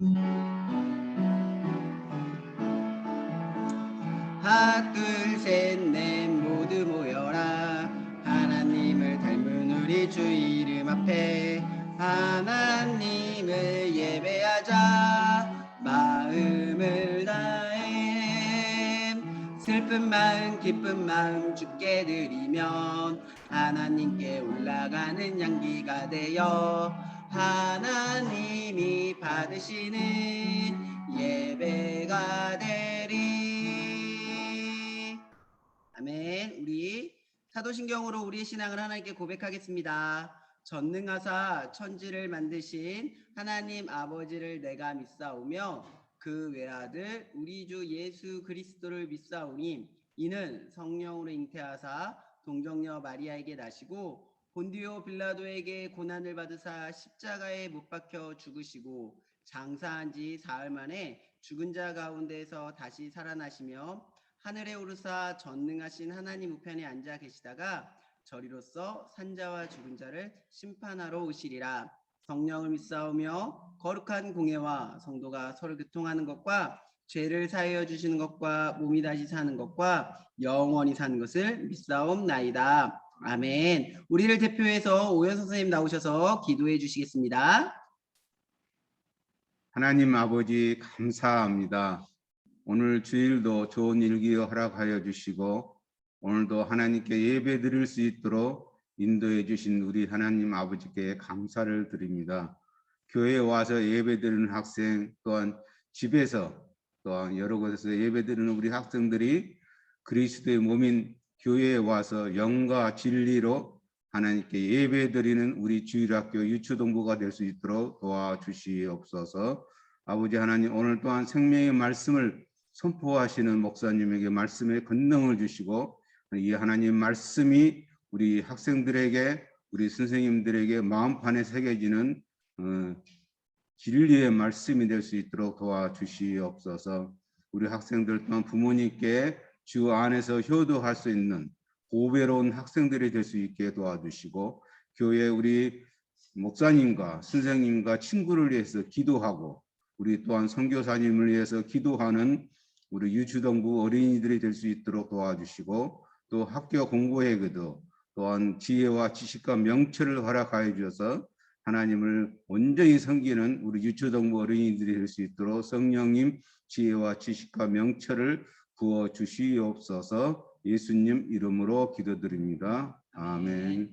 하나 둘 셋 넷 모두 모여라. 하나님을 닮은 우리 주 이름 앞에 하나님을 예배하자. 마음을 다해 슬픈 마음 기쁜 마음 주께 드리면 하나님께 올라가는 향기가 되어 하나님이 받으시는 예배가 되리. 아멘. 우리 사도신경으로 우리의 신앙을 하나님께 고백하겠습니다. 전능하사 천지를 만드신 하나님 아버지를 내가 믿사오며 그 외아들 우리 주 예수 그리스도를 믿사오니 이는 성령으로 잉태하사 동정녀 마리아에게 나시고 본디오 빌라도에게 고난을 받으사 십자가에 못 박혀 죽으시고 장사한 지 사흘 만에 죽은 자 가운데서 다시 살아나시며 하늘에 오르사 전능하신 하나님 우편에 앉아 계시다가 저리로서 산자와 죽은 자를 심판하러 오시리라. 성령을 믿사오며 거룩한 공예와 성도가 서로 교통하는 것과 죄를 사하여 주시는 것과 몸이 다시 사는 것과 영원히 사는 것을 믿사옵나이다. 아멘. 우리를 대표해서 오연 선생님 나오셔서 기도해 주시겠습니다. 하나님 아버지 감사합니다. 오늘 주일도 좋은 일기 허락하여 주시고 오늘도 하나님께 예배 드릴 수 있도록 인도해 주신 우리 하나님 아버지께 감사를 드립니다. 교회에 와서 예배 드리는 학생 또한 집에서 또한 여러 곳에서 예배 드리는 우리 학생들이 그리스도의 몸인 교회에 와서 영과 진리로 하나님께 예배 드리는 우리 주일학교 유초동부가 될 수 있도록 도와주시옵소서. 아버지 하나님, 오늘 또한 생명의 말씀을 선포하시는 목사님에게 말씀의 권능을 주시고 이 하나님 말씀이 우리 학생들에게 우리 선생님들에게 마음판에 새겨지는 진리의 말씀이 될 수 있도록 도와주시옵소서. 우리 학생들 또한 부모님께 주 안에서 효도할 수 있는 보배로운 학생들이 될 수 있게 도와주시고 교회 우리 목사님과 선생님과 친구를 위해서 기도하고 우리 또한 선교사님을 위해서 기도하는 우리 유초동부 어린이들이 될 수 있도록 도와주시고 또 학교 공부에도 또한 지혜와 지식과 명철을 허락하여 주셔서 하나님을 온전히 섬기는 우리 유초동부 어린이들이 될 수 있도록 성령님 지혜와 지식과 명철을 부어 주시옵소서. 예수님 이름으로 기도드립니다. 아멘.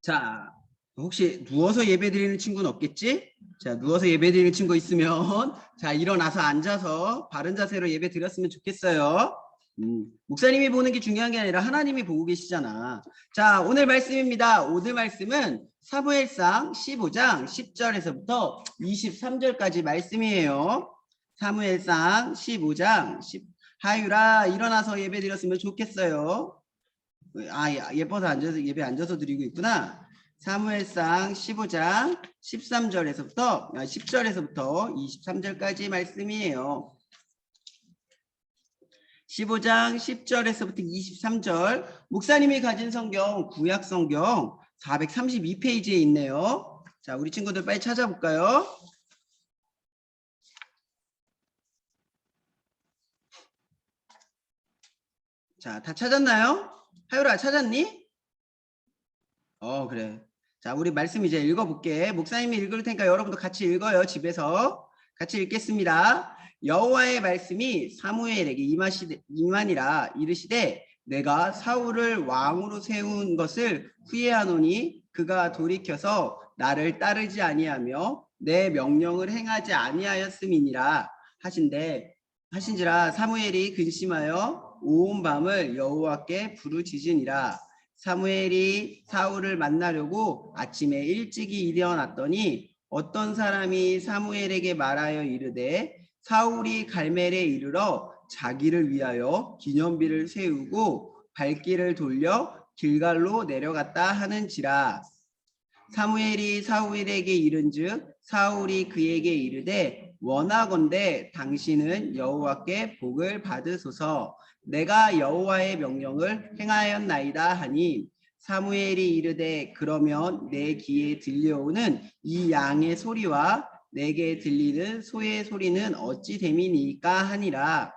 자, 혹시 누워서 예배 드리는 친구는 없겠지? 자, 누워서 예배 드리는 친구 있으면 자, 일어나서 앉아서 바른 자세로 예배 드렸으면 좋겠어요. 목사님이 보는 게 중요한 게 아니라 하나님이 보고 계시잖아. 자, 오늘 말씀입니다. 오늘 말씀은 사무엘상 15장 10절에서부터 23절까지 말씀이에요. 사무엘상 15장 10. 하유라 일어나서 예배 드렸으면 좋겠어요. 예뻐서 앉아서 예배 앉아서 드리고 있구나. 사무엘상 15장 13절에서부터 10절에서부터 23절까지 말씀이에요. 15장 10절에서부터 23절. 목사님이 가진 성경 구약 성경 432페이지에 있네요. 자, 우리 친구들 빨리 찾아볼까요? 자, 다 찾았나요? 하율아, 찾았니? 그래. 자, 우리 말씀 이제 읽어볼게. 목사님이 읽을 테니까 여러분도 같이 읽어요. 집에서. 같이 읽겠습니다. 여호와의 말씀이 사무엘에게 임하니라 이르시되 내가 사울을 왕으로 세운 것을 후회하노니 그가 돌이켜서 나를 따르지 아니하며 내 명령을 행하지 아니하였음이니라 하신지라 사무엘이 근심하여 온 밤을 여호와께 부르짖으니라. 사무엘이 사울을 만나려고 아침에 일찍이 일어났더니 어떤 사람이 사무엘에게 말하여 이르되 사울이 갈멜에 이르러 자기를 위하여 기념비를 세우고 발길을 돌려 길갈로 내려갔다 하는지라. 사무엘이 사울에게 이른즉 사울이 그에게 이르되 원하건대 당신은 여호와께 복을 받으소서. 내가 여호와의 명령을 행하였나이다 하니 사무엘이 이르되 그러면 내 귀에 들려오는 이 양의 소리와 내게 들리는 소의 소리는 어찌 됨이니까 하니라.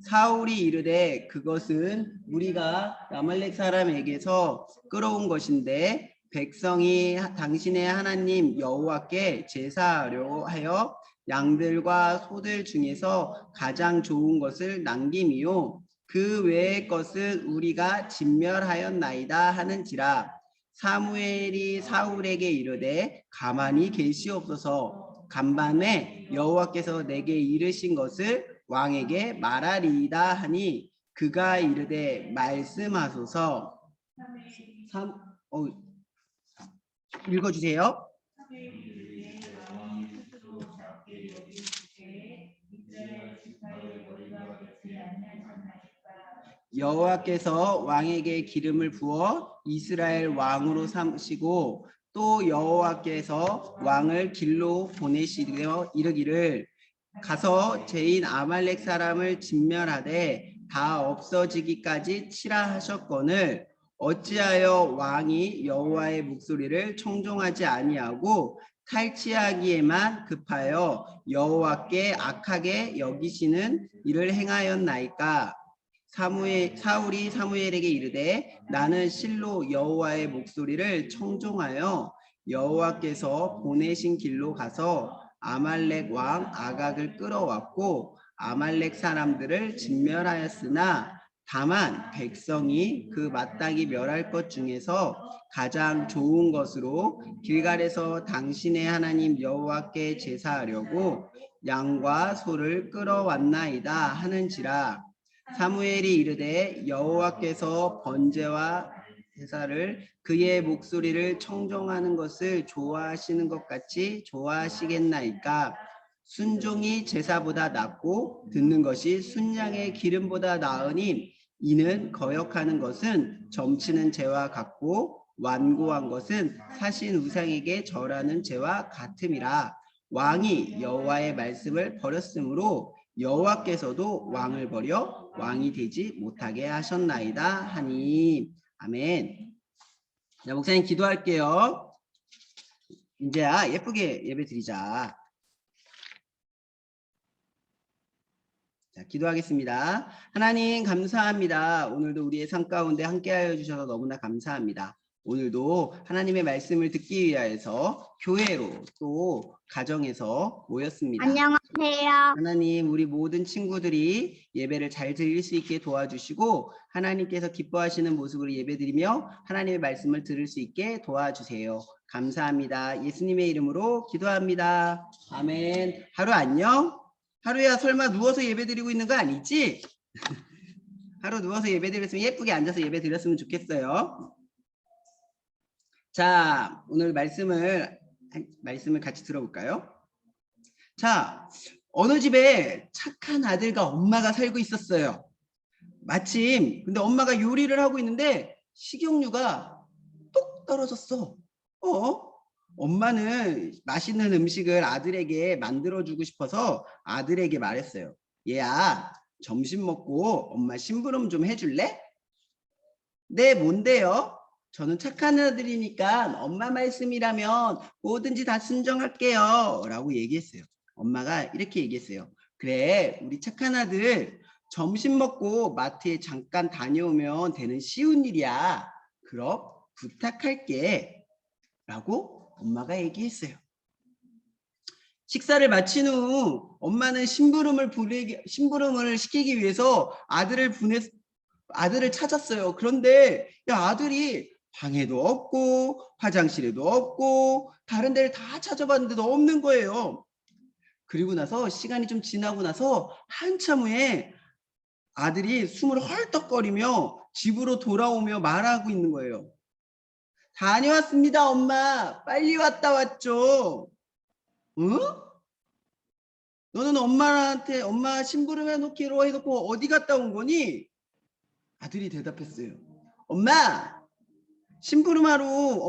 사울이 이르되 그것은 우리가 아말렉 사람에게서 끌어온 것인데 백성이 당신의 하나님 여호와께 제사하려 하여 양들과 소들 중에서 가장 좋은 것을 남김이요 그 외의 것은 우리가 진멸하였나이다 하는지라. 사무엘이 사울에게 이르되 가만히 계시옵소서. 간밤에 여호와께서 내게 이르신 것을 왕에게 말하리이다 하니 그가 이르되 말씀하소서. 읽어주세요. 여호와께서 왕에게 기름을 부어 이스라엘 왕으로 삼으시고 또 여호와께서 왕을 길로 보내시려 이르기를 가서 죄인 아말렉 사람을 진멸하되 다 없어지기까지 치라 하셨거늘 어찌하여 왕이 여호와의 목소리를 청종하지 아니하고 탈취하기에만 급하여 여호와께 악하게 여기시는 일을 행하였나이까. 사울이 사무엘에게 이르되 나는 실로 여호와의 목소리를 청종하여 여호와께서 보내신 길로 가서 아말렉 왕 아각을 끌어왔고 아말렉 사람들을 진멸하였으나 다만 백성이 그 마땅히 멸할 것 중에서 가장 좋은 것으로 길갈에서 당신의 하나님 여호와께 제사하려고 양과 소를 끌어왔나이다 하는지라. 사무엘이 이르되 여호와께서 번제와 제사를 그의 목소리를 청종하는 것을 좋아하시는 것 같이 좋아하시겠나이까. 순종이 제사보다 낫고 듣는 것이 순양의 기름보다 나으니 이는 거역하는 것은 점치는 죄와 같고 완고한 것은 사신 우상에게 절하는 죄와 같음이라. 왕이 여호와의 말씀을 버렸으므로 여호와께서도 왕을 버려 왕이 되지 못하게 하셨나이다 하니. 아멘. 자, 목사님 기도할게요. 이제야 예쁘게 예배 드리자. 자, 기도하겠습니다. 하나님 감사합니다. 오늘도 우리의 삶 가운데 함께하여 주셔서 너무나 감사합니다. 오늘도 하나님의 말씀을 듣기 위하여서 교회로 또 가정에서 모였습니다. 안녕하세요. 하나님 우리 모든 친구들이 예배를 잘 드릴 수 있게 도와주시고 하나님께서 기뻐하시는 모습으로 예배드리며 하나님의 말씀을 들을 수 있게 도와주세요. 감사합니다. 예수님의 이름으로 기도합니다. 아멘. 하루 안녕. 하루야 설마 누워서 예배드리고 있는 거 아니지? 하루 누워서 예배드렸으면 예쁘게 앉아서 예배드렸으면 좋겠어요. 자, 오늘 말씀을 같이 들어볼까요? 자, 어느 집에 착한 아들과 엄마가 살고 있었어요. 마침 근데 엄마가 요리를 하고 있는데 식용유가 똑 떨어졌어. 엄마는 맛있는 음식을 아들에게 만들어주고 싶어서 아들에게 말했어요. 얘야, 점심 먹고 엄마 심부름 좀 해줄래? 네, 뭔데요? 저는 착한 아들이니까 엄마 말씀이라면 뭐든지 다 순종할게요 라고 얘기했어요. 엄마가 이렇게 얘기했어요. 그래, 우리 착한 아들 점심 먹고 마트에 잠깐 다녀오면 되는 쉬운 일이야. 그럼 부탁할게 라고 엄마가 얘기했어요. 식사를 마친 후 엄마는 심부름을 시키기 위해서 아들을 찾았어요. 그런데 아들이 방에도 없고 화장실에도 없고 다른 데를 다 찾아봤는데도 없는 거예요. 그리고 나서 시간이 좀 지나고 나서 한참 후에 아들이 숨을 헐떡거리며 집으로 돌아오며 말하고 있는 거예요. 다녀왔습니다, 엄마. 빨리 왔다 왔죠. 응? 너는 엄마한테 엄마 심부름 해놓기로 해놓고 어디 갔다 온 거니? 아들이 대답했어요. 엄마 심부름하러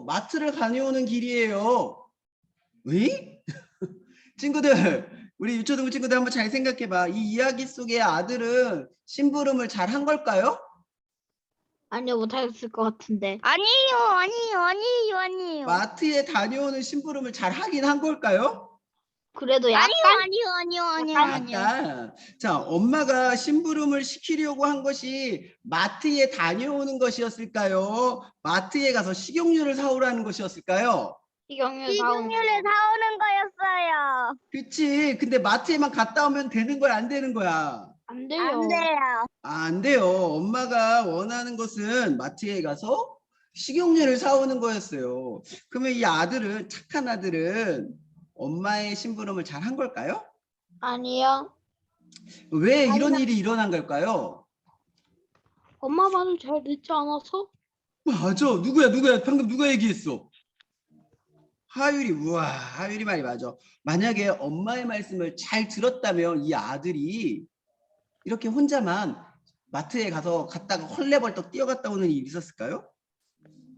마트를 다녀오는 길이에요. 왜? 친구들, 우리 유초등 친구들 한번 잘 생각해봐. 이 이야기 속의 아들은 심부름을 잘 한 걸까요? 아니요, 못하겠을 것 같은데. 아니에요. 마트에 다녀오는 심부름을 잘 하긴 한 걸까요? 그래도 약간 아니요. 약간. 자, 엄마가 심부름을 시키려고 한 것이 마트에 다녀오는 것이었을까요? 마트에 가서 식용유를 사오라는 것이었을까요? 식용유 사오는 식용유를 거. 사오는 거였어요. 그치. 근데 마트에만 갔다 오면 되는 거야, 안 되는 거야? 안 돼요. 안 돼요. 안 돼요. 엄마가 원하는 것은 마트에 가서 식용유를 사오는 거였어요. 그러면 이 아들은, 착한 아들은 엄마의 심부름을 잘 한 걸까요? 아니요. 왜 이런 일이 일어난 걸까요? 엄마 말을 잘 듣지 않아서? 맞아. 누구야? 방금 누가 얘기했어? 하율이. 우와, 하율이 말이 맞아. 만약에 엄마의 말씀을 잘 들었다면 이 아들이 이렇게 혼자만 마트에 가서 갔다가 헐레벌떡 뛰어갔다 오는 일이 있었을까요?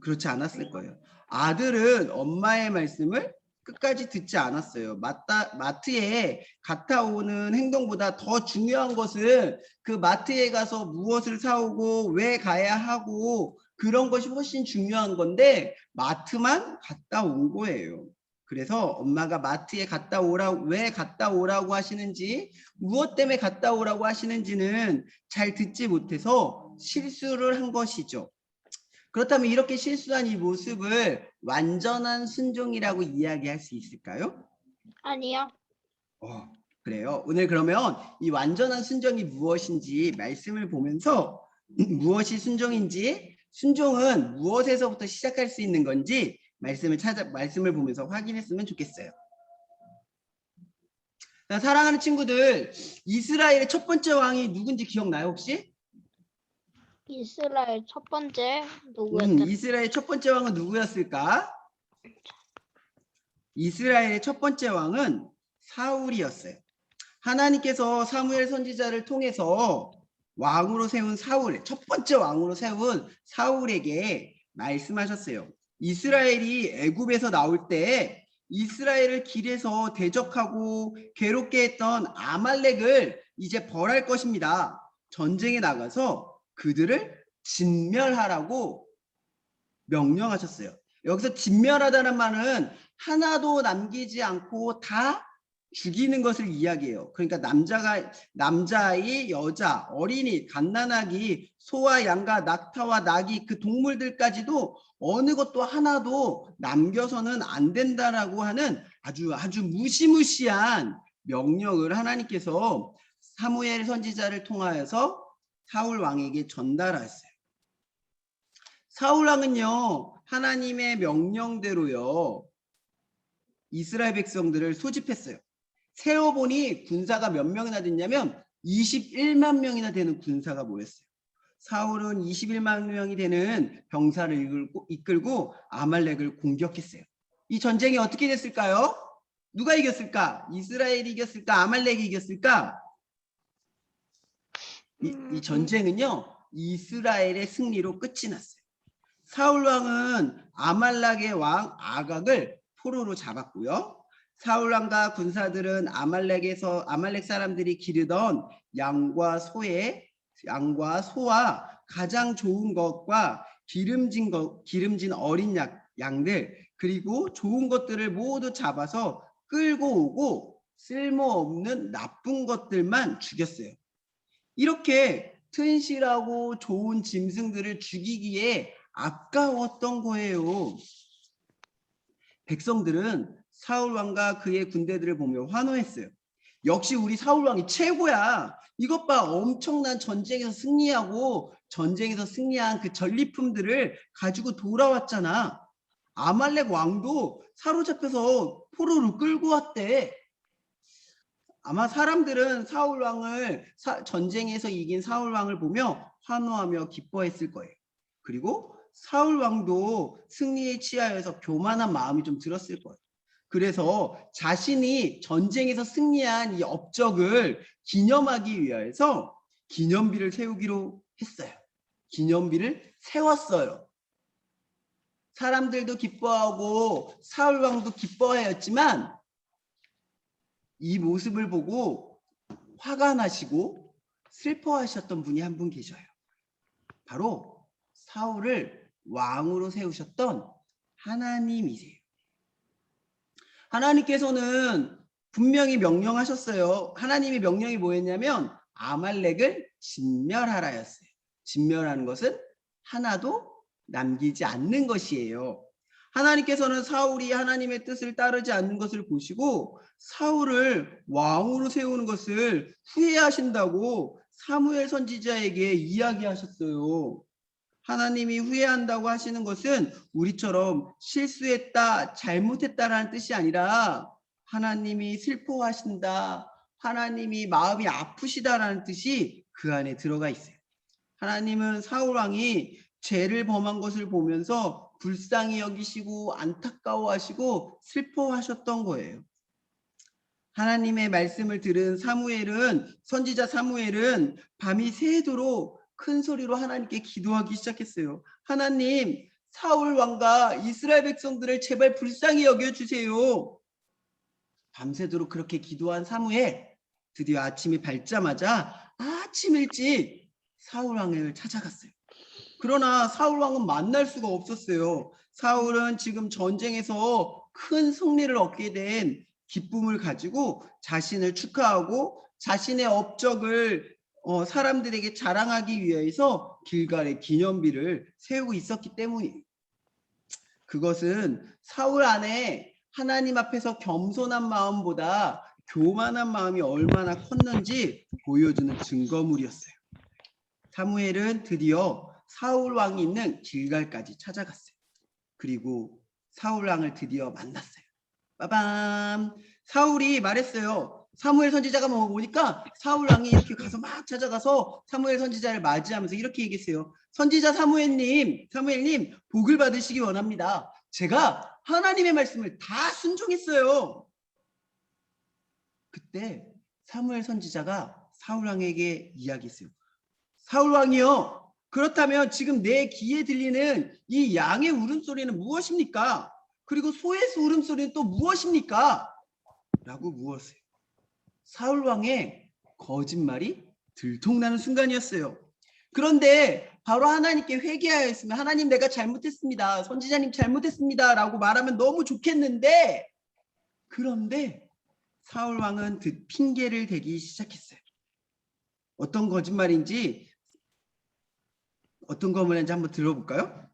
그렇지 않았을 거예요. 아들은 엄마의 말씀을 끝까지 듣지 않았어요. 마트에 갔다 오는 행동보다 더 중요한 것은 그 마트에 가서 무엇을 사오고 왜 가야 하고 그런 것이 훨씬 중요한 건데 마트만 갔다 온 거예요. 그래서 엄마가 마트에 갔다 오라고, 왜 갔다 오라고 하시는지, 무엇 때문에 갔다 오라고 하시는지는 잘 듣지 못해서 실수를 한 것이죠. 그렇다면 이렇게 실수한 이 모습을 완전한 순종이라고 이야기할 수 있을까요? 아니요. 그래요. 오늘 그러면 이 완전한 순종이 무엇인지 말씀을 보면서 무엇이 순종인지, 순종은 무엇에서부터 시작할 수 있는 건지 말씀을 보면서 확인했으면 좋겠어요. 자, 사랑하는 친구들, 이스라엘의 첫 번째 왕이 누군지 기억나요, 혹시? 이스라엘 첫 번째 누구였더라? 이스라엘 첫 번째 왕은 누구였을까? 이스라엘의 첫 번째 왕은 사울이었어요. 하나님께서 사무엘 선지자를 통해서 왕으로 세운 사울, 첫 번째 왕으로 세운 사울에게 말씀하셨어요. 이스라엘이 애굽에서 나올 때 이스라엘을 길에서 대적하고 괴롭게 했던 아말렉을 이제 벌할 것입니다. 전쟁에 나가서 그들을 진멸하라고 명령하셨어요. 여기서 진멸하다는 말은 하나도 남기지 않고 다 죽이는 것을 이야기해요. 그러니까 남자아이, 여자, 어린이, 갓난아기, 소와 양과 낙타와 나귀, 그 동물들까지도 어느 것도 하나도 남겨서는 안 된다라고 하는 아주 무시무시한 명령을 하나님께서 사무엘 선지자를 통하여서 사울 왕에게 전달하셨어요. 사울 왕은요, 하나님의 명령대로요, 이스라엘 백성들을 소집했어요. 세어보니 군사가 몇 명이나 됐냐면 21만 명이나 되는 군사가 모였어요. 사울은 21만 명이 되는 병사를 이끌고 아말렉을 공격했어요. 이 전쟁이 어떻게 됐을까요? 누가 이겼을까? 이스라엘이 이겼을까? 아말렉이 이겼을까? 이 전쟁은요, 이스라엘의 승리로 끝이 났어요. 사울 왕은 아말렉의 왕 아각을 포로로 잡았고요. 사울 왕과 군사들은 아말렉 사람들이 기르던 양과 소와 가장 좋은 것과 기름진 어린 양들, 그리고 좋은 것들을 모두 잡아서 끌고 오고 쓸모없는 나쁜 것들만 죽였어요. 이렇게 튼실하고 좋은 짐승들을 죽이기에 아까웠던 거예요. 백성들은 사울 왕과 그의 군대들을 보며 환호했어요. 역시 우리 사울 왕이 최고야. 이것 봐, 엄청난 전쟁에서 승리한 그 전리품들을 가지고 돌아왔잖아. 아말렉 왕도 사로잡혀서 포로로 끌고 왔대. 아마 사람들은 사울 왕을 전쟁에서 이긴 사울 왕을 보며 환호하며 기뻐했을 거예요. 그리고 사울 왕도 승리에 취하여서 교만한 마음이 좀 들었을 거예요. 그래서 자신이 전쟁에서 승리한 이 업적을 기념하기 위해서 기념비를 세우기로 했어요. 기념비를 세웠어요. 사람들도 기뻐하고 사울 왕도 기뻐하였지만 이 모습을 보고 화가 나시고 슬퍼하셨던 분이 한 분 계셔요. 바로 사울을 왕으로 세우셨던 하나님이세요. 하나님께서는 분명히 명령하셨어요. 하나님의 명령이 뭐였냐면 아말렉을 진멸하라였어요. 진멸하는 것은 하나도 남기지 않는 것이에요. 하나님께서는 사울이 하나님의 뜻을 따르지 않는 것을 보시고 사울을 왕으로 세우는 것을 후회하신다고 사무엘 선지자에게 이야기하셨어요. 하나님이 후회한다고 하시는 것은 우리처럼 실수했다, 잘못했다라는 뜻이 아니라 하나님이 슬퍼하신다, 하나님이 마음이 아프시다라는 뜻이 그 안에 들어가 있어요. 하나님은 사울 왕이 죄를 범한 것을 보면서 불쌍히 여기시고 안타까워하시고 슬퍼하셨던 거예요. 하나님의 말씀을 들은 선지자 사무엘은 밤이 새도록 큰 소리로 하나님께 기도하기 시작했어요. 하나님, 사울 왕과 이스라엘 백성들을 제발 불쌍히 여겨주세요. 밤새도록 그렇게 기도한 사무엘, 드디어 아침이 밝자마자 아침 일찍 사울 왕을 찾아갔어요. 그러나 사울 왕은 만날 수가 없었어요. 사울은 지금 전쟁에서 큰 승리를 얻게 된 기쁨을 가지고 자신을 축하하고 자신의 업적을 사람들에게 자랑하기 위해서 길갈에 기념비를 세우고 있었기 때문이에요. 그것은 사울 안에 하나님 앞에서 겸손한 마음보다 교만한 마음이 얼마나 컸는지 보여주는 증거물이었어요. 사무엘은 드디어 사울 왕이 있는 길갈까지 찾아갔어요. 그리고 사울 왕을 드디어 만났어요. 빠밤! 사울이 말했어요. 사무엘 선지자가 오니까 사울 왕이 이렇게 가서 막 찾아가서 사무엘 선지자를 맞이하면서 이렇게 얘기했어요. 선지자 사무엘님, 복을 받으시기 원합니다. 제가 하나님의 말씀을 다 순종했어요. 그때 사무엘 선지자가 사울 왕에게 이야기했어요. 사울 왕이요, 그렇다면 지금 내 귀에 들리는 이 양의 울음소리는 무엇입니까? 그리고 소의 울음소리는 또 무엇입니까? 라고 물었어요. 사울 왕의 거짓말이 들통나는 순간이었어요. 그런데 바로 하나님께 회개하였으면 하나님 내가 잘못했습니다. 선지자님 잘못했습니다. 라고 말하면 너무 좋겠는데 그런데 사울 왕은 핑계를 대기 시작했어요. 어떤 거짓말인지 한번 들어볼까요?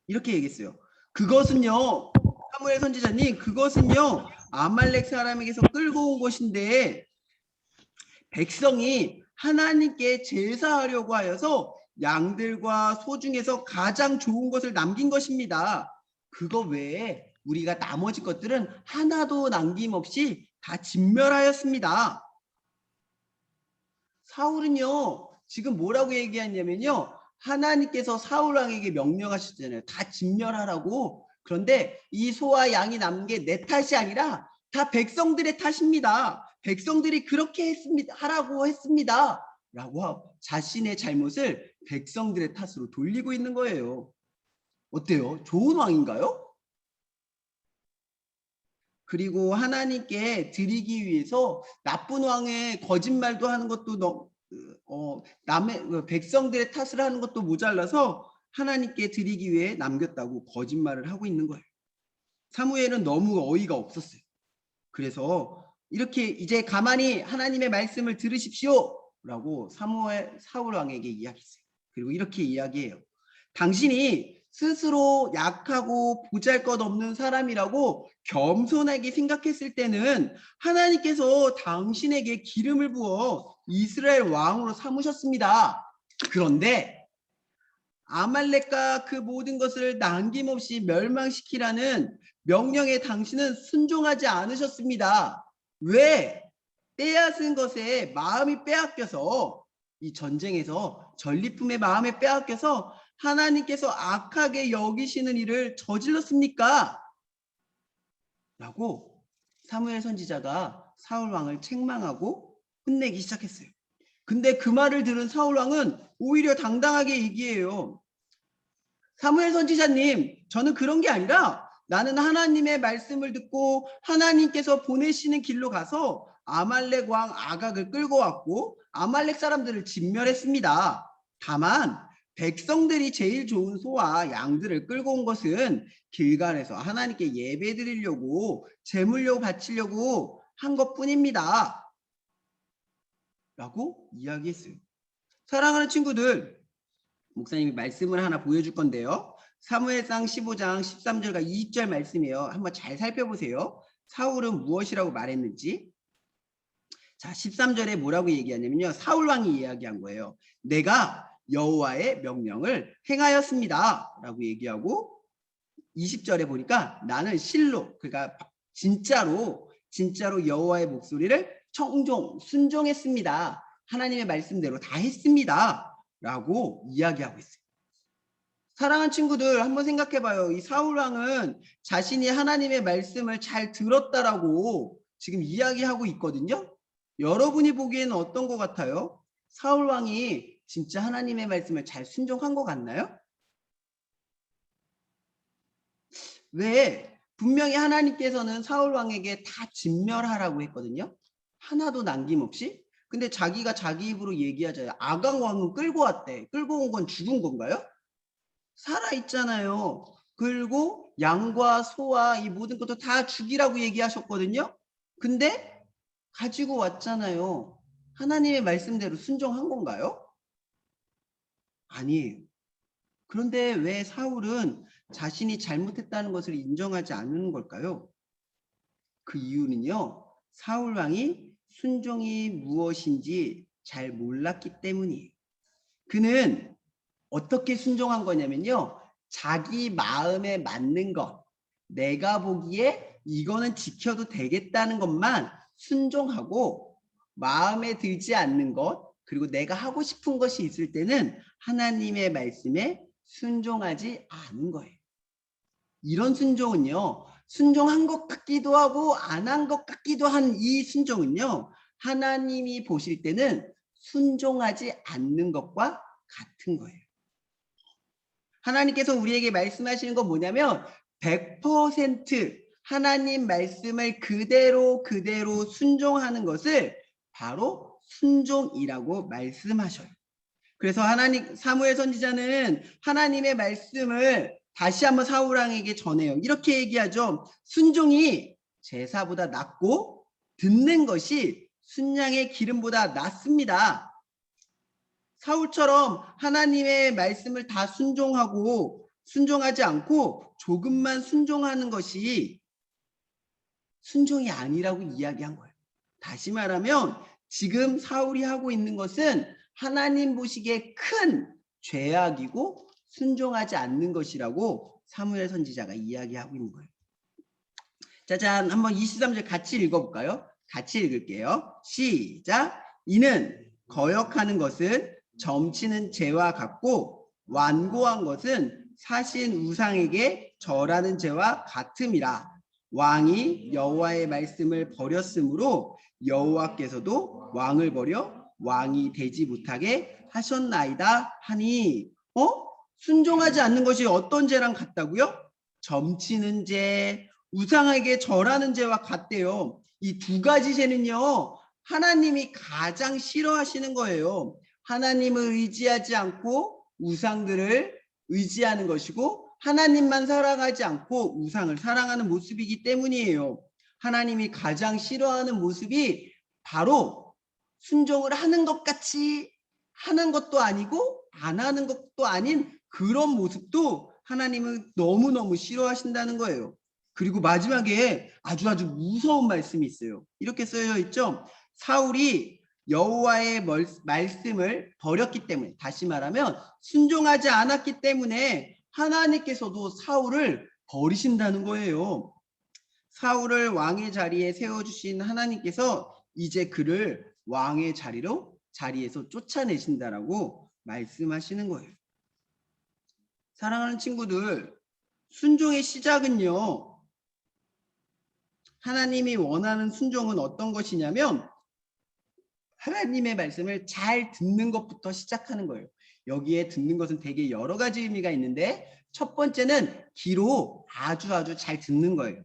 이렇게 얘기했어요. 그것은요, 사무엘 선지자님, 그것은요 아말렉 사람에게서 끌고 온 것인데 백성이 하나님께 제사하려고 하여서 양들과 소 중에서 가장 좋은 것을 남긴 것입니다. 그거 외에 우리가 나머지 것들은 하나도 남김없이 다 진멸하였습니다. 사울은요 지금 뭐라고 얘기했냐면요, 하나님께서 사울 왕에게 명령하셨잖아요. 다 진멸하라고. 그런데 이 소와 양이 남은 게 내 탓이 아니라 다 백성들의 탓입니다. 백성들이 그렇게 하라고 했습니다. 라고 자신의 잘못을 백성들의 탓으로 돌리고 있는 거예요. 어때요? 좋은 왕인가요? 그리고 하나님께 드리기 위해서 나쁜 왕의 거짓말도 하는 것도 남의 백성들의 탓을 하는 것도 모자라서 하나님께 드리기 위해 남겼다고 거짓말을 하고 있는 거예요. 사무엘은 너무 어이가 없었어요. 그래서 이렇게 이제 가만히 하나님의 말씀을 들으십시오 라고 사울 왕에게 이야기했어요. 그리고 이렇게 이야기해요. 당신이 스스로 약하고 보잘것없는 사람이라고 겸손하게 생각했을 때는 하나님께서 당신에게 기름을 부어 이스라엘 왕으로 삼으셨습니다. 그런데 아말렉과 그 모든 것을 남김없이 멸망시키라는 명령에 당신은 순종하지 않으셨습니다. 왜? 빼앗은 것에 마음이 빼앗겨서, 이 전쟁에서 전리품의 마음에 빼앗겨서 하나님께서 악하게 여기시는 일을 저질렀습니까? 라고 사무엘 선지자가 사울 왕을 책망하고 혼내기 시작했어요. 근데 그 말을 들은 사울 왕은 오히려 당당하게 얘기해요. 사무엘 선지자님, 저는 그런 게 아니라 나는 하나님의 말씀을 듣고 하나님께서 보내시는 길로 가서 아말렉 왕 아각을 끌고 왔고 아말렉 사람들을 진멸했습니다. 다만 백성들이 제일 좋은 소와 양들을 끌고 온 것은 길갈에서 하나님께 예배 드리려고 제물로 바치려고 한 것뿐입니다. 라고 이야기했어요. 사랑하는 친구들, 목사님이 말씀을 하나 보여줄 건데요. 사무엘상 15장 13절과 20절 말씀이에요. 한번 잘 살펴보세요. 사울은 무엇이라고 말했는지. 자, 13절에 뭐라고 얘기하냐면요. 사울 왕이 이야기한 거예요. 내가 여호와의 명령을 행하였습니다. 라고 얘기하고 20절에 보니까 나는 실로, 그러니까 진짜로 여호와의 목소리를 순종했습니다. 하나님의 말씀대로 다 했습니다. 라고 이야기하고 있어요. 사랑하는 친구들, 한번 생각해봐요. 이 사울 왕은 자신이 하나님의 말씀을 잘 들었다라고 지금 이야기하고 있거든요. 여러분이 보기에는 어떤 것 같아요? 사울 왕이 진짜 하나님의 말씀을 잘 순종한 것 같나요? 왜? 분명히 하나님께서는 사울 왕에게 다 진멸하라고 했거든요. 하나도 남김없이. 근데 자기가 자기 입으로 얘기하잖아요. 아강 왕은 끌고 왔대. 끌고 온 건 죽은 건가요? 살아있잖아요. 그리고 양과 소와 이 모든 것도 다 죽이라고 얘기하셨거든요. 근데 가지고 왔잖아요. 하나님의 말씀대로 순종한 건가요? 아니에요. 그런데 왜 사울은 자신이 잘못했다는 것을 인정하지 않는 걸까요? 그 이유는요. 사울 왕이 순종이 무엇인지 잘 몰랐기 때문이에요. 그는 어떻게 순종한 거냐면요. 자기 마음에 맞는 것, 내가 보기에 이거는 지켜도 되겠다는 것만 순종하고 마음에 들지 않는 것, 그리고 내가 하고 싶은 것이 있을 때는 하나님의 말씀에 순종하지 않은 거예요. 이런 순종은요. 순종한 것 같기도 하고 안 한 것 같기도 한 이 순종은요. 하나님이 보실 때는 순종하지 않는 것과 같은 거예요. 하나님께서 우리에게 말씀하시는 건 뭐냐면 100% 하나님 말씀을 그대로 순종하는 것을 바로 순종이라고 말씀하셔요. 그래서 사무엘 선지자는 하나님의 말씀을 다시 한번 사울 왕에게 전해요. 이렇게 얘기하죠. 순종이 제사보다 낫고 듣는 것이 순양의 기름보다 낫습니다. 사울처럼 하나님의 말씀을 다 순종하지 않고 조금만 순종하는 것이 순종이 아니라고 이야기한 거예요. 다시 말하면 지금 사울이 하고 있는 것은 하나님 보시기에 큰 죄악이고 순종하지 않는 것이라고 사무엘 선지자가 이야기하고 있는 거예요. 짜잔, 한번 23절 같이 읽어볼까요? 같이 읽을게요. 시작. 이는 거역하는 것은 점치는 죄와 같고 완고한 것은 사신 우상에게 절하는 죄와 같음이라. 왕이 여호와의 말씀을 버렸으므로 여호와께서도 왕을 버려 왕이 되지 못하게 하셨나이다 하니. 순종하지 않는 것이 어떤 죄랑 같다고요? 점치는 죄, 우상에게 절하는 죄와 같대요. 이 두 가지 죄는요, 하나님이 가장 싫어하시는 거예요. 하나님을 의지하지 않고 우상들을 의지하는 것이고 하나님만 사랑하지 않고 우상을 사랑하는 모습이기 때문이에요. 하나님이 가장 싫어하는 모습이 바로 순종을 하는 것 같이 하는 것도 아니고 안 하는 것도 아닌 그런 모습도 하나님은 너무너무 싫어하신다는 거예요. 그리고 마지막에 아주 무서운 말씀이 있어요. 이렇게 쓰여 있죠. 사울이 여호와의 말씀을 버렸기 때문에, 다시 말하면 순종하지 않았기 때문에 하나님께서도 사울을 버리신다는 거예요. 사울을 왕의 자리에 세워주신 하나님께서 이제 그를 왕의 자리에서 쫓아내신다라고 말씀하시는 거예요. 사랑하는 친구들, 순종의 시작은요, 하나님이 원하는 순종은 어떤 것이냐면 하나님의 말씀을 잘 듣는 것부터 시작하는 거예요. 여기에 듣는 것은 되게 여러 가지 의미가 있는데 첫 번째는 귀로 아주 잘 듣는 거예요.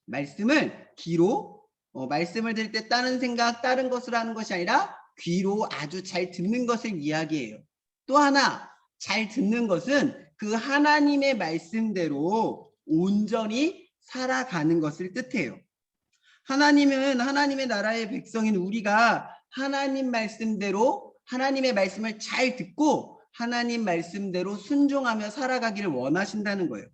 말씀을 귀로 말씀을 들을 때 다른 생각, 다른 것을 하는 것이 아니라 귀로 아주 잘 듣는 것을 이야기해요. 또 하나, 잘 듣는 것은 그 하나님의 말씀대로 온전히 살아가는 것을 뜻해요. 하나님은 하나님의 나라의 백성인 우리가 하나님 말씀대로 하나님의 말씀을 잘 듣고 하나님 말씀대로 순종하며 살아가기를 원하신다는 거예요.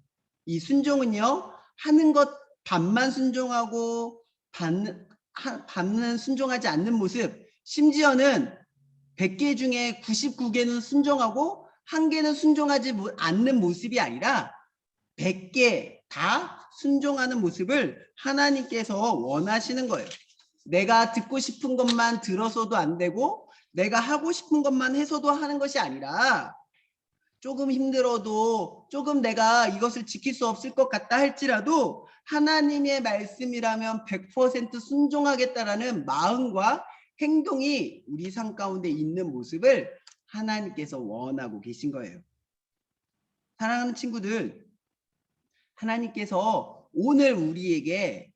이 순종은요, 하는 것 반만 순종하고 반은 순종하지 않는 모습, 심지어는 100개 중에 99개는 순종하고 1개는 순종하지 않는 모습이 아니라 100개 다 순종하는 모습을 하나님께서 원하시는 거예요. 내가 듣고 싶은 것만 들어서도 안 되고 내가 하고 싶은 것만 해서도 하는 것이 아니라 조금 힘들어도 조금 내가 이것을 지킬 수 없을 것 같다 할지라도 하나님의 말씀이라면 100% 순종하겠다라는 마음과 행동이 우리 삶 가운데 있는 모습을 하나님께서 원하고 계신 거예요. 사랑하는 친구들, 하나님께서 오늘 우리에게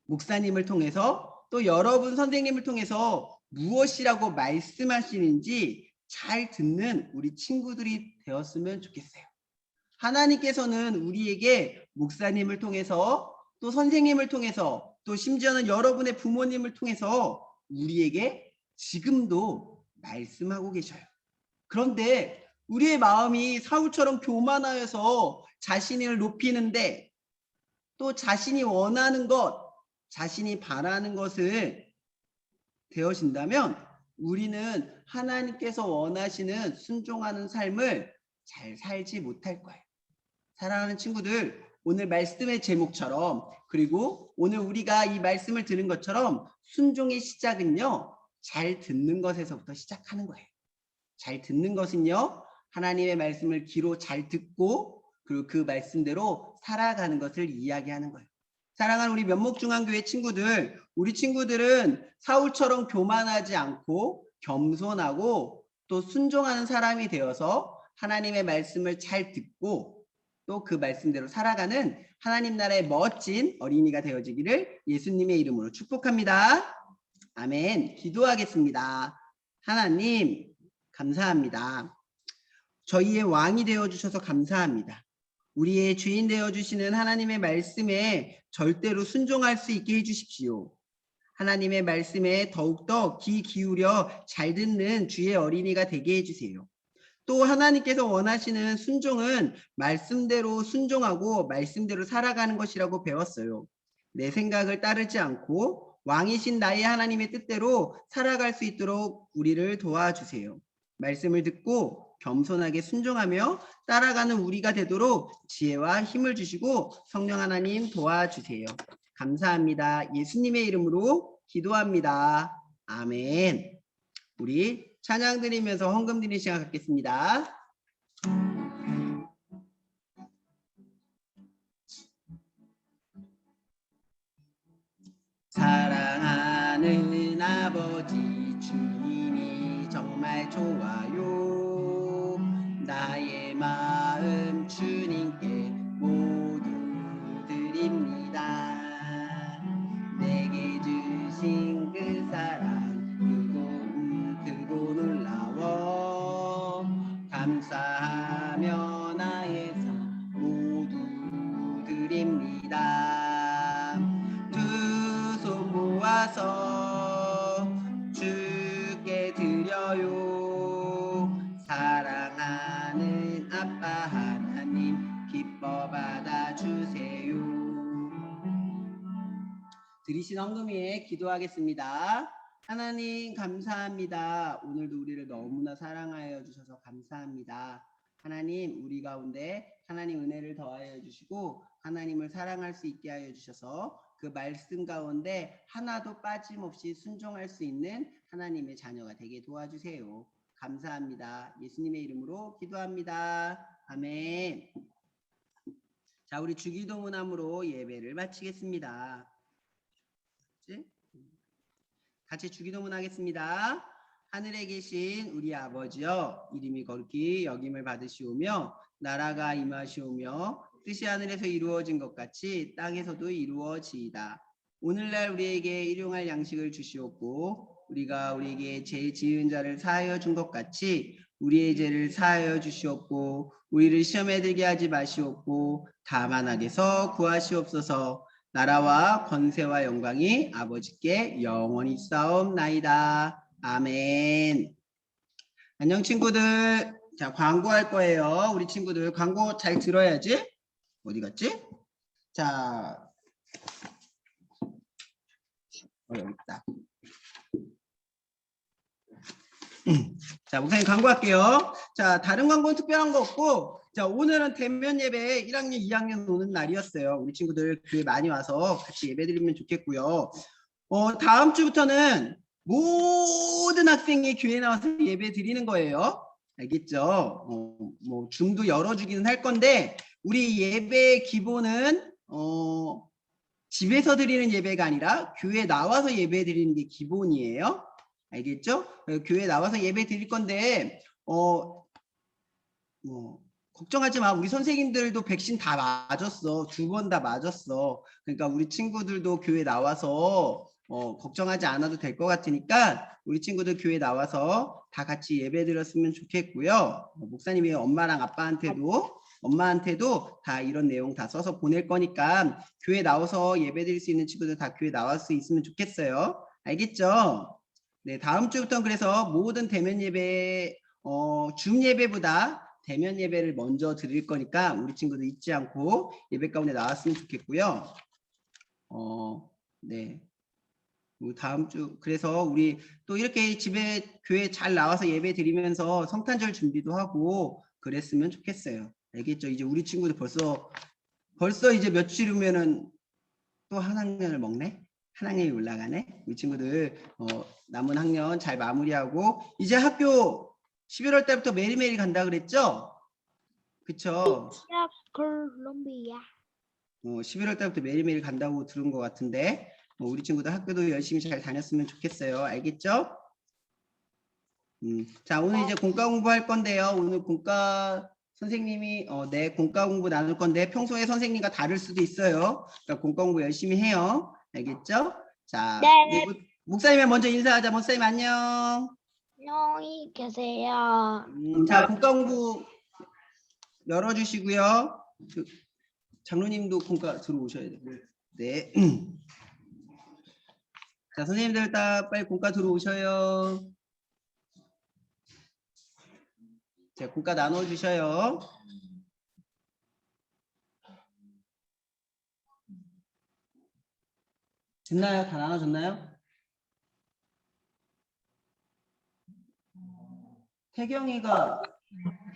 목사님을 통해서 또 여러분 선생님을 통해서 무엇이라고 말씀하시는지 잘 듣는 우리 친구들이 되었으면 좋겠어요. 하나님께서는 우리에게 목사님을 통해서 또 선생님을 통해서 또 심지어는 여러분의 부모님을 통해서 우리에게 지금도 말씀하고 계셔요. 그런데 우리의 마음이 사울처럼 교만하여서 자신을 높이는데 또 자신이 원하는 것, 자신이 바라는 것을 되어진다면 우리는 하나님께서 원하시는 순종하는 삶을 잘 살지 못할 거예요. 사랑하는 친구들, 오늘 말씀의 제목처럼 그리고 오늘 우리가 이 말씀을 들은 것처럼 순종의 시작은요, 잘 듣는 것에서부터 시작하는 거예요. 잘 듣는 것은요, 하나님의 말씀을 귀로 잘 듣고 그리고 그 말씀대로 살아가는 것을 이야기하는 거예요. 사랑하는 우리 면목중앙교회 친구들, 우리 친구들은 사울처럼 교만하지 않고 겸손하고 또 순종하는 사람이 되어서 하나님의 말씀을 잘 듣고 또 그 말씀대로 살아가는 하나님 나라의 멋진 어린이가 되어지기를 예수님의 이름으로 축복합니다. 아멘. 기도하겠습니다. 하나님, 감사합니다. 저희의 왕이 되어주셔서 감사합니다. 우리의 주인 되어주시는 하나님의 말씀에 절대로 순종할 수 있게 해주십시오. 하나님의 말씀에 더욱더 귀 기울여 잘 듣는 주의 어린이가 되게 해주세요. 또 하나님께서 원하시는 순종은 말씀대로 순종하고 말씀대로 살아가는 것이라고 배웠어요. 내 생각을 따르지 않고 왕이신 나의 하나님의 뜻대로 살아갈 수 있도록 우리를 도와주세요. 말씀을 듣고 겸손하게 순종하며 따라가는 우리가 되도록 지혜와 힘을 주시고 성령 하나님 도와주세요. 감사합니다. 예수님의 이름으로 기도합니다. 아멘. 우리 찬양 드리면서 헌금 드리는 시간 갖겠습니다. 사랑하는 아버지 주님이 정말 좋아요. 나의 마음 주님께 모두 드립니다. 내게 주신 그 사랑 크고 놀라워 감사하며 나의 삶 모두 드립니다. 두 손 모아서 주께 드려요. 사랑하는 아빠 하나님 기뻐 받아주세요. 드리신 헌금 위에 기도하겠습니다. 하나님 감사합니다. 오늘도 우리를 너무나 사랑하여 주셔서 감사합니다. 하나님 우리 가운데 하나님 은혜를 더하여 주시고 하나님을 사랑할 수 있게 하여 주셔서 그 말씀 가운데 하나도 빠짐없이 순종할 수 있는 하나님의 자녀가 되게 도와주세요. 감사합니다. 예수님의 이름으로 기도합니다. 아멘. 자, 우리 주기도 문함으로 예배를 마치겠습니다. 같이 주기도문 하겠습니다. 하늘에 계신 우리 아버지여, 이름이 거룩히 여김을 받으시오며 나라가 임하시오며 뜻이 하늘에서 이루어진 것 같이 땅에서도 이루어지이다. 오늘날 우리에게 일용할 양식을 주시옵고 우리가 우리에게 죄 지은 자를 사하여 준 것 같이 우리의 죄를 사하여 주시옵고 우리를 시험에 들게 하지 마시옵고 다만 악에서 구하시옵소서. 나라와 권세와 영광이 아버지께 영원히 있사옵나이다. 아멘. 안녕 친구들. 자, 광고할 거예요. 우리 친구들 광고 잘 들어야지. 어디 갔지? 자, 여기 있다. 자, 목사님 광고할게요. 자, 다른 광고는 특별한 거 없고, 자, 오늘은 대면 예배 1학년, 2학년 오는 날이었어요. 우리 친구들 교회 많이 와서 같이 예배 드리면 좋겠고요. 다음 주부터는 모든 학생이 교회 나와서 예배 드리는 거예요. 알겠죠? 뭐 줌도 열어주기는 할 건데, 우리 예배 기본은 집에서 드리는 예배가 아니라 교회 나와서 예배 드리는 게 기본이에요. 알겠죠? 교회 나와서 예배 드릴 건데 걱정하지 마. 우리 선생님들도 백신 다 맞았어. 2번 다 맞았어. 그러니까 우리 친구들도 교회 나와서 걱정하지 않아도 될 것 같으니까 우리 친구들 교회 나와서 다 같이 예배 드렸으면 좋겠고요. 목사님이 엄마한테도 다 이런 내용 다 써서 보낼 거니까 교회 나와서 예배 드릴 수 있는 친구들 다 교회 나올 수 있으면 좋겠어요. 알겠죠? 네, 다음 주부터는 그래서 모든 대면 예배, 줌 예배보다 대면 예배를 먼저 드릴 거니까 우리 친구들 잊지 않고 예배 가운데 나왔으면 좋겠고요. 네. 다음 주, 그래서 우리 또 이렇게 집에 교회 잘 나와서 예배 드리면서 성탄절 준비도 하고 그랬으면 좋겠어요. 알겠죠? 이제 우리 친구들 벌써 이제 며칠 후면은 또 한 학년을 먹네? 한 학년이 올라가네? 우리 친구들 남은 학년 잘 마무리하고 이제 학교 11월 달부터 매일매일 간다 그랬죠? 그쵸? 콜롬비아. 11월 달부터 매일매일 간다고 들은 것 같은데 우리 친구들 학교도 열심히 잘 다녔으면 좋겠어요. 알겠죠? 자, 오늘 이제 공과 공부할 건데요. 오늘 공과 선생님이 공과 공부 나눌 건데 평소에 선생님과 다를 수도 있어요. 그러니까 공과 공부 열심히 해요. 알겠죠? 자, 네. 목사님이 먼저 인사하자. 목사님 안녕. 안녕히 계세요. 자, 공과 공부 열어주시고요. 장로님도 공과 들어오셔야 돼요. 네. 자, 선생님들 다 빨리 공과 들어오셔요. 자, 공과 나눠주셔요. 됐나요? 다 나눠줬나요? 태경이가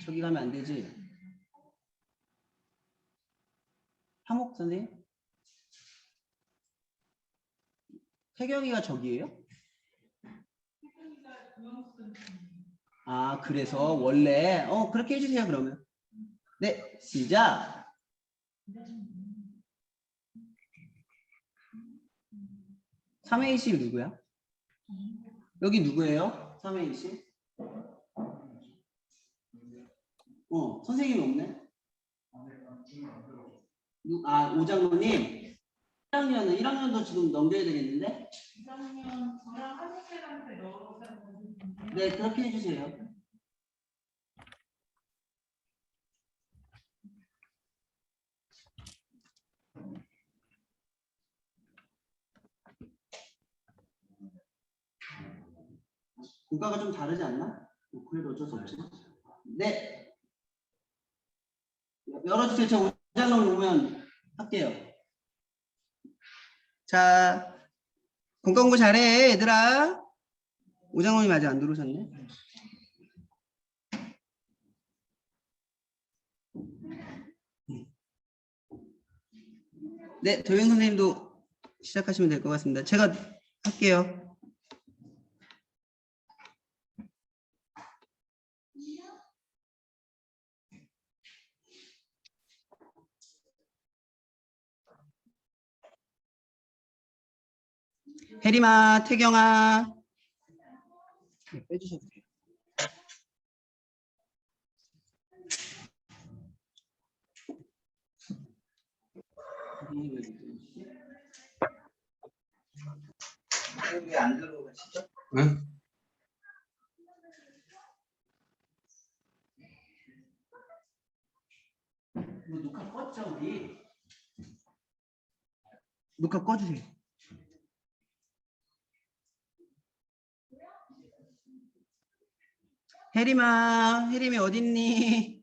저기 가면 안 되지? 하목 선생님? 태경이가 저기예요? 아, 그래서 원래 그렇게 해주세요 그러면. 네, 시작. 3A실 누구야? 여기 누구예요? 3A실? 선생님이 없네. 오장로님. 1학년도 지금 넘겨야 되겠는데? 1학년 저랑 한국생한테 넣어서 네, 그렇게 해주세요. 국가가 좀 다르지 않나? 그래도 어쩔 수 없지. 네. 열어주세요. 저 오장로 오면 할게요. 자, 공부 잘해, 얘들아. 오장로님 아직 안 들어오셨네. 네, 도영 선생님도 시작하시면 될 것 같습니다. 제가 할게요. 혜림아, 태경아. 네, 빼주셔도 돼요. 왜 안 들어오시죠? 응? 껐죠 우리? 녹화 꺼주세요. 혜림아, 혜림이 어딨니?